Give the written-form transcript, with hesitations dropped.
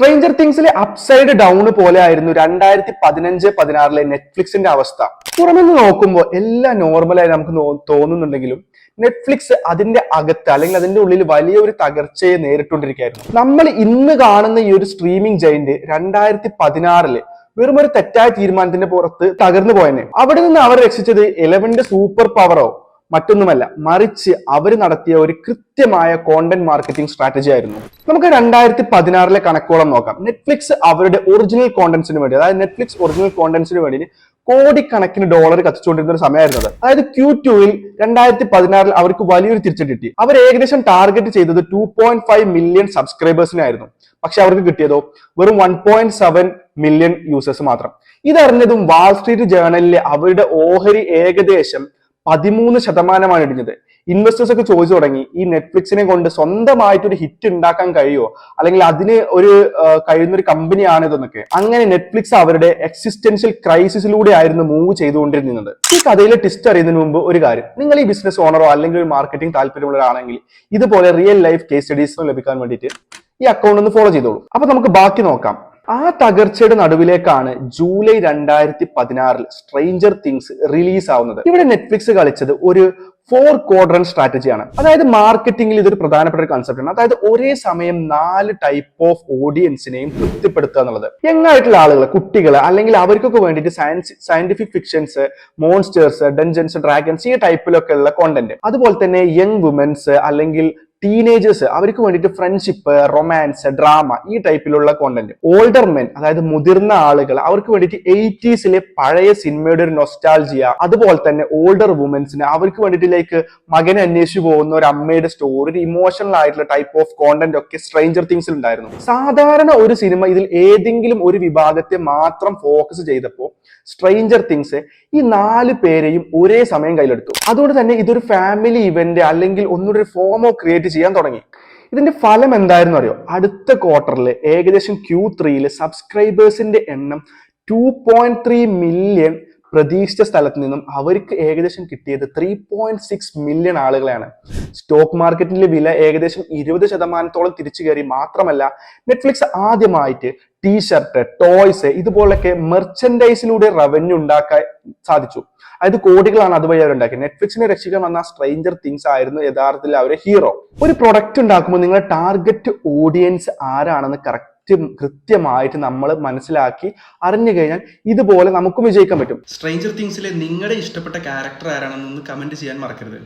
Stranger തിങ്സിലെ upside down പോലെ ആയിരുന്നു 2015-16 നെറ്റ്ഫ്ലിക്സിന്റെ അവസ്ഥ. പുറമെ നിന്ന് നോക്കുമ്പോൾ എല്ലാം നോർമലായി നമുക്ക് തോന്നുന്നുണ്ടെങ്കിലും നെറ്റ്ഫ്ലിക്സ് അതിന്റെ അകത്ത് അല്ലെങ്കിൽ അതിന്റെ ഉള്ളിൽ വലിയൊരു തകർച്ചയെ നേരിട്ടുകൊണ്ടിരിക്കുകയായിരുന്നു. നമ്മൾ ഇന്ന് കാണുന്ന ഈ ഒരു സ്ട്രീമിംഗ് ജയന്റ് 2016 വെറും ഒരു തെറ്റായ തീരുമാനത്തിന്റെ പുറത്ത് തകർന്നു പോയെന്നെ. അവിടെ നിന്ന് അവർ രക്ഷിച്ചത് 11ന്റെ സൂപ്പർ പവറോ മറ്റൊന്നുമല്ല, മറിച്ച് അവർ നടത്തിയ ഒരു കൃത്യമായ കോണ്ടന്റ് മാർക്കറ്റിംഗ് സ്ട്രാറ്റജി ആയിരുന്നു. നമുക്ക് 2016 കണക്കോളം നോക്കാം. നെറ്റ്ഫ്ലിക്സ് അവരുടെ ഒറിജിനൽ കോണ്ടന്റ്സിന് വേണ്ടി, അതായത് നെറ്റ്ഫ്ലിക്സ് ഒറിജിനൽ കോണ്ടന്റ്സിന് വേണ്ടി കോടിക്കണക്കിന് ഡോളർ കത്തിച്ചുകൊണ്ടിരുന്ന ഒരു സമയമായിരുന്നത്. അതായത് Q2 2016 അവർക്ക് വലിയൊരു തിരിച്ചടി കിട്ടി. അവർ ഏകദേശം ടാർഗറ്റ് ചെയ്തത് 2.5 മില്യൺ സബ്സ്ക്രൈബേഴ്സിനായിരുന്നു. പക്ഷെ അവർക്ക് കിട്ടിയതോ വെറും 1.7 മില്യൺ യൂസേഴ്സ് മാത്രം. ഇതറിഞ്ഞതും വാൾ സ്ട്രീറ്റ് ജേർണലിലെ അവരുടെ ഓഹരി ഏകദേശം 13% ഇടിഞ്ഞത്. ഇൻവെസ്റ്റേഴ്സ് ഒക്കെ ചോദിച്ചു തുടങ്ങി, ഈ നെറ്റ്ഫ്ലിക്സിനെ കൊണ്ട് സ്വന്തമായിട്ടൊരു ഹിറ്റ് ഉണ്ടാക്കാൻ കഴിയുമോ, അല്ലെങ്കിൽ അതിന് ഒരു കഴിയുന്ന ഒരു കമ്പനിയാണ് ഇതെന്നൊക്കെ. അങ്ങനെ നെറ്റ്ഫ്ലിക്സ് അവരുടെ എക്സിസ്റ്റൻഷ്യൽ ക്രൈസിസിലൂടെ ആയിരുന്നു മൂവ് ചെയ്തുകൊണ്ടിരുന്നത്. ഈ കഥയിലെ ട്വിസ്റ്റ് അറിയുന്നതിന് മുമ്പ് ഒരു കാര്യം, നിങ്ങൾ ഈ ബിസിനസ് ഓണറോ അല്ലെങ്കിൽ ഒരു മാർക്കറ്റിംഗ് താല്പര്യമുള്ളവരാണെങ്കിൽ ഇതുപോലെ റിയൽ ലൈഫ് കേസ് സ്റ്റഡീസ് ലഭിക്കാൻ വേണ്ടിയിട്ട് ഈ അക്കൗണ്ട് ഒന്ന് ഫോളോ ചെയ്തോളൂ. അപ്പൊ നമുക്ക് ബാക്കി നോക്കാം. ആ തകർച്ചയുടെ നടുവിലേക്കാണ് ജൂലൈ 2016 സ്ട്രേഞ്ചർ തിങ്സ് റിലീസ് ആവുന്നത്. ഇവിടെ നെറ്റ്ഫ്ലിക്സ് കളിച്ചത് ഒരു 4 ക്വാഡ്രന്റ് സ്ട്രാറ്റജിയാണ്. അതായത് മാർക്കറ്റിംഗിൽ ഇതൊരു പ്രധാനപ്പെട്ട ഒരു കൺസെപ്റ്റ് ആണ്. അതായത് ഒരേ സമയം 4 ടൈപ്പ് ഓഫ് ഓഡിയൻസിനെയും തൃപ്തിപ്പെടുത്തുക എന്നുള്ളത്. യങ് ആയിട്ടുള്ള ആളുകൾ, കുട്ടികൾ, അല്ലെങ്കിൽ അവർക്കൊക്കെ വേണ്ടിയിട്ട് scientific fictions, monsters, dungeons, dragons, ഈ ടൈപ്പിലൊക്കെ ഉള്ള കോണ്ടന്റ്. അതുപോലെ തന്നെ യങ് വുമൻസ് അല്ലെങ്കിൽ ടീനേജേഴ്സ്, അവർക്ക് വേണ്ടിയിട്ട് ഫ്രണ്ട്ഷിപ്പ്, റൊമാൻസ്, ഡ്രാമ, ഈ ടൈപ്പിലുള്ള കോണ്ടന്റ്. ഓൾഡർ മെൻ, അതായത് മുതിർന്ന ആളുകൾ, അവർക്ക് വേണ്ടിയിട്ട് 80s പഴയ സിനിമയുടെ ഒരു നൊസ്റ്റാൾജിയ. അതുപോലെ തന്നെ ഓൾഡർ വുമൻസിന് അവർക്ക് വേണ്ടിയിട്ട് മകനെ അന്വേഷിച്ചു പോകുന്ന ഒരു അമ്മയുടെ സ്റ്റോറി, ഒരു ഇമോഷണൽ ആയിട്ടുള്ള ടൈപ്പ് ഓഫ് കോണ്ടന്റ് ഒക്കെ സ്ട്രേഞ്ചർ തിങ്സിൽ ഉണ്ടായിരുന്നു. സാധാരണ ഒരു സിനിമ ഇതിൽ ഏതെങ്കിലും ഒരു വിഭാഗത്തെ മാത്രം ഫോക്കസ് ചെയ്തപ്പോൾ സ്ട്രേഞ്ചർ തിങ്സ് ഈ 4 പേരെയും ഒരേ സമയം കയ്യിലെടുത്തു. അതുകൊണ്ട് തന്നെ ഇതൊരു ഫാമിലി ഇവന്റ് അല്ലെങ്കിൽ ഒന്നുകൂടി ഫോമോ ക്രിയേറ്റ് ചെയ്യാൻ തുടങ്ങി. ഇതിന്റെ ഫലം എന്തായിരുന്നു അറിയോ? അടുത്ത ക്വാർട്ടറിൽ ഏകദേശം Q3 സബ്സ്ക്രൈബേഴ്സിന്റെ എണ്ണം 2.3 മില്യൺ പ്രതീക്ഷിച്ച സ്ഥലത്ത് നിന്നും അവർക്ക് ഏകദേശം കിട്ടിയത് 3.6 മില്യൺ ആളുകളെയാണ്. സ്റ്റോക്ക് മാർക്കറ്റിലെ വില ഏകദേശം 20% തിരിച്ചു കയറി. മാത്രമല്ല, നെറ്റ്ഫ്ലിക്സ് ആദ്യമായിട്ട് ടീഷർട്ട്, ടോയ്സ്, ഇതുപോലൊക്കെ മെർച്ചൻഡൈസിലൂടെ റവന്യൂ ഉണ്ടാക്കാൻ സാധിച്ചു. അതായത് കോടികളാണ് അതുവഴി അവരുണ്ടാക്കിയത്. നെറ്റ്ഫ്ലിക്സിനെ രക്ഷിക്കാൻ വന്ന സ്ട്രേഞ്ചർ തിങ്സ് ആയിരുന്നു യഥാർത്ഥത്തിൽ അവരെ ഹീറോ. ഒരു പ്രൊഡക്റ്റ് ഉണ്ടാക്കുമ്പോൾ നിങ്ങളുടെ ടാർഗറ്റ് ഓഡിയൻസ് ആരാണെന്ന് കൃത്യമായിട്ട് നമ്മൾ മനസ്സിലാക്കി അറിഞ്ഞു കഴിഞ്ഞാൽ ഇതുപോലെ നമുക്കും വിജയിക്കാൻ പറ്റും. സ്ട്രേഞ്ചർ തിങ്സിലെ നിങ്ങളുടെ ഇഷ്ടപ്പെട്ട ക്യാരക്ടർ ആരാണെന്നൊന്ന് കമന്റ് ചെയ്യാൻ മറക്കരുത്.